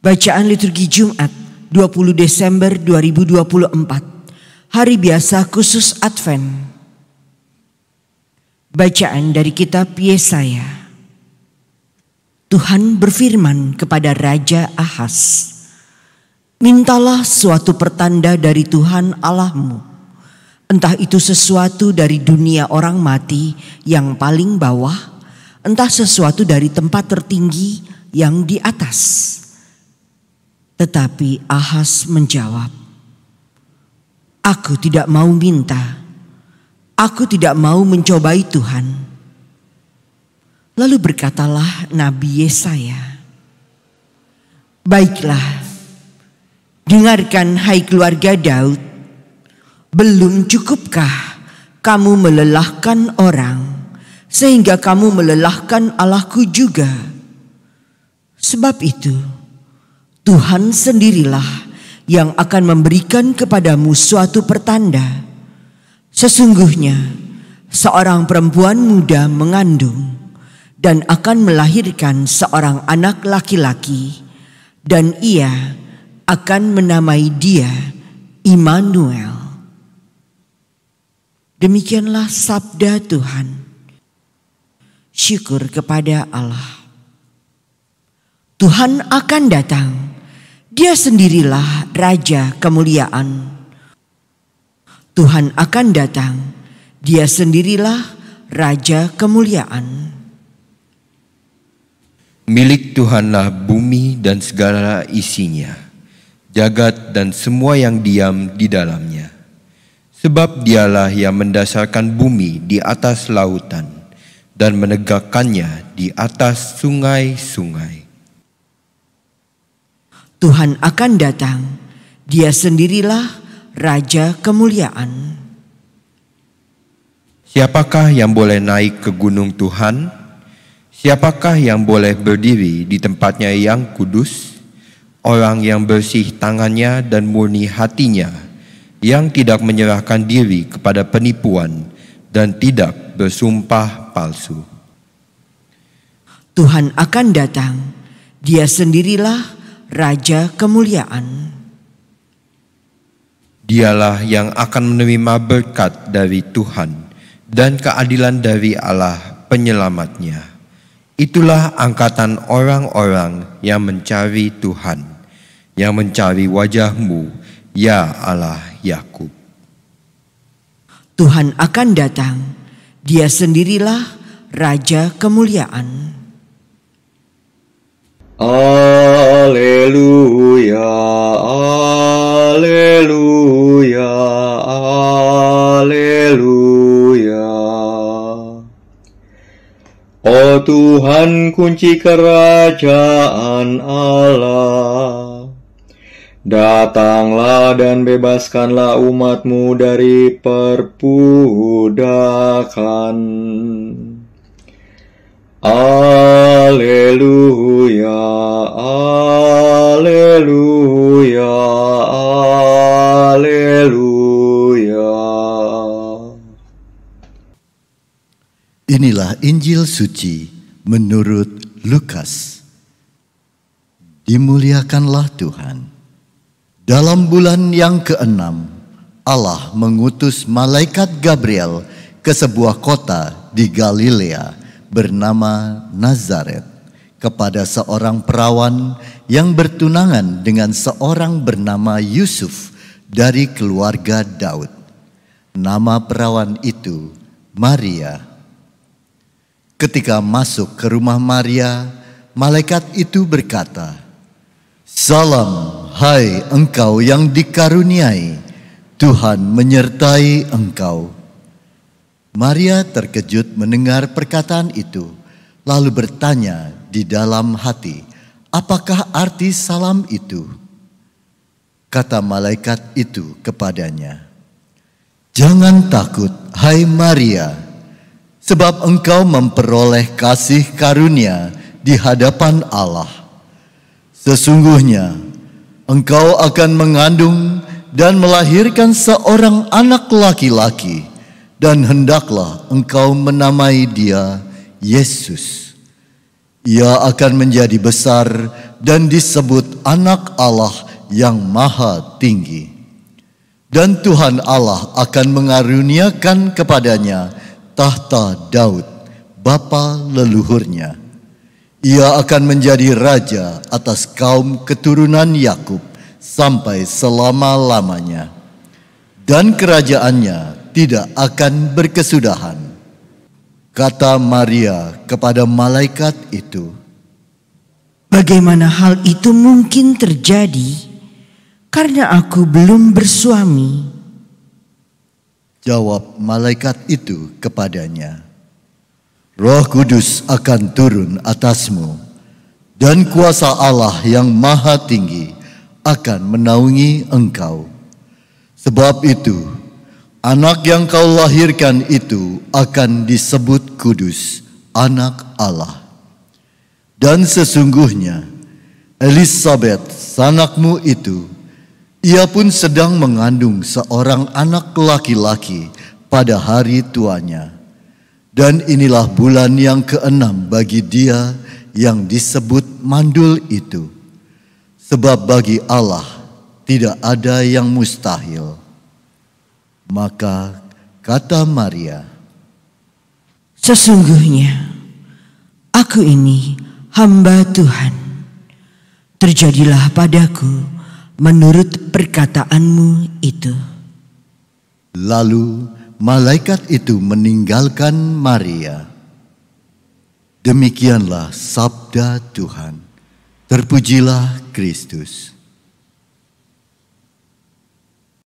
Bacaan liturgi Jumat 20 Desember 2024, Hari Biasa Khusus Advent. Bacaan dari kitab Yesaya. Tuhan berfirman kepada Raja Ahaz, "Mintalah suatu pertanda dari Tuhan Allahmu, entah itu sesuatu dari dunia orang mati yang paling bawah, entah sesuatu dari tempat tertinggi yang di atas." Tetapi Ahaz menjawab, "Aku tidak mau minta, aku tidak mau mencobai Tuhan." Lalu berkatalah Nabi Yesaya, "Baiklah, dengarkan hai keluarga Daud, belum cukupkah kamu melelahkan orang, sehingga kamu melelahkan Allahku juga? Sebab itu, Tuhan sendirilah yang akan memberikan kepadamu suatu pertanda. Sesungguhnya seorang perempuan muda mengandung dan akan melahirkan seorang anak laki-laki, dan ia akan menamai dia Immanuel." Demikianlah sabda Tuhan. Syukur kepada Allah. Tuhan akan datang. Dia sendirilah Raja kemuliaan. Tuhan akan datang. Dia sendirilah Raja kemuliaan. Milik Tuhanlah bumi dan segala isinya, jagat dan semua yang diam di dalamnya. Sebab dialah yang mendasarkan bumi di atas lautan dan menegakkannya di atas sungai-sungai. Tuhan akan datang, dia sendirilah Raja kemuliaan. Siapakah yang boleh naik ke gunung Tuhan? Siapakah yang boleh berdiri di tempatnya yang kudus? Orang yang bersih tangannya dan murni hatinya, yang tidak menyerahkan diri kepada penipuan dan tidak bersumpah palsu. Tuhan akan datang, dia sendirilah Raja kemuliaan. Dialah yang akan menerima berkat dari Tuhan dan keadilan dari Allah penyelamatnya. Itulah angkatan orang-orang yang mencari Tuhan, yang mencari wajah-Mu, ya Allah Yakub. Tuhan akan datang, dia sendirilah Raja kemuliaan. Alleluia, alleluia, alleluia. Oh Tuhan, kunci kerajaan Allah, datanglah dan bebaskanlah umat-Mu dari perbudakan. Alleluia, alleluia, alleluia. Inilah Injil suci menurut Lukas. Dimuliakanlah Tuhan. Dalam bulan yang ke-6, Allah mengutus malaikat Gabriel ke sebuah kota di Galilea bernama Nazaret kepada seorang perawan yang bertunangan dengan seorang bernama Yusuf dari keluarga Daud. Nama perawan itu Maria. Ketika masuk ke rumah Maria, malaikat itu berkata, "Salam, hai engkau yang dikaruniai, Tuhan menyertai engkau." Maria terkejut mendengar perkataan itu, lalu bertanya di dalam hati, "Apakah arti salam itu?" Kata malaikat itu kepadanya, "Jangan takut, hai Maria, sebab engkau memperoleh kasih karunia di hadapan Allah. Sesungguhnya engkau akan mengandung dan melahirkan seorang anak laki-laki, dan hendaklah engkau menamai dia Yesus. Ia akan menjadi besar dan disebut Anak Allah yang Maha Tinggi. Dan Tuhan Allah akan mengaruniakan kepadanya tahta Daud, bapa leluhurnya. Ia akan menjadi raja atas kaum keturunan Yakub sampai selama-lamanya. Dan kerajaannya tidak akan berkesudahan. Kata Maria kepada malaikat itu, Bagaimana hal itu mungkin terjadi? Karena aku belum bersuami. Jawab malaikat itu kepadanya, Roh Kudus akan turun atasmu, dan kuasa Allah yang Maha Tinggi akan menaungi engkau. Sebab itu, anak yang kau lahirkan itu akan disebut kudus, Anak Allah. Dan sesungguhnya, Elisabet, sanakmu itu, ia pun sedang mengandung seorang anak laki-laki pada hari tuanya. Dan inilah bulan yang ke-6 bagi dia yang disebut mandul itu. Sebab bagi Allah tidak ada yang mustahil. Maka kata Maria, Sesungguhnya, aku ini hamba Tuhan. Terjadilah padaku menurut perkataanmu itu. Lalu malaikat itu meninggalkan Maria. Demikianlah sabda Tuhan. Terpujilah Kristus.